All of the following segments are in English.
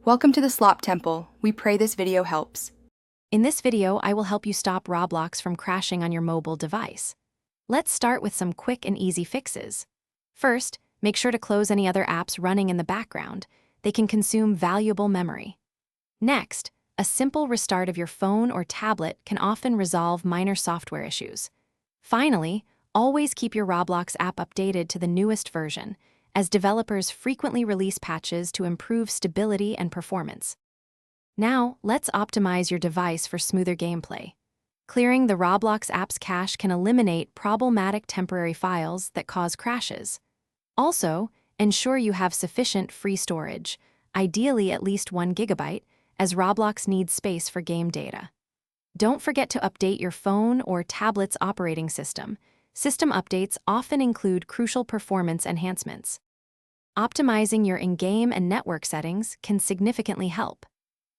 Welcome to the Slop Temple. We pray this video helps. In this video, I will help you stop Roblox from crashing on your mobile device. Let's start with some quick and easy fixes. First, make sure to close any other apps running in the background. They can consume valuable memory. Next, a simple restart of your phone or tablet can often resolve minor software issues. Finally, always keep your Roblox app updated to the newest version, as developers frequently release patches to improve stability and performance. Now, let's optimize your device for smoother gameplay. Clearing the Roblox app's cache can eliminate problematic temporary files that cause crashes. Also, ensure you have sufficient free storage, ideally at least 1 GB, as Roblox needs space for game data. Don't forget to update your phone or tablet's operating system. System updates often include crucial performance enhancements. Optimizing your in-game and network settings can significantly help.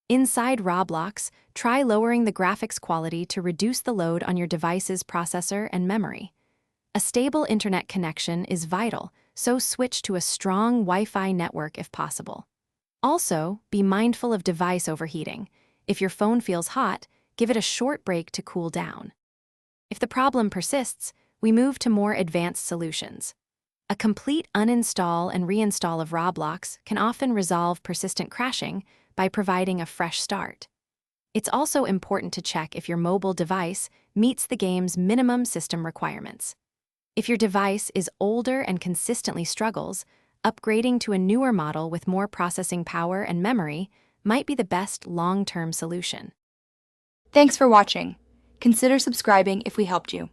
Inside Roblox, try lowering the graphics quality to reduce the load on your device's processor and memory. A stable internet connection is vital, so switch to a strong Wi-Fi network if possible. Also, be mindful of device overheating. If your phone feels hot, give it a short break to cool down. If the problem persists, we move to more advanced solutions. A complete uninstall and reinstall of Roblox can often resolve persistent crashing by providing a fresh start. It's also important to check if your mobile device meets the game's minimum system requirements. If your device is older and consistently struggles, upgrading to a newer model with more processing power and memory might be the best long-term solution. Thanks for watching. Consider subscribing if we helped you.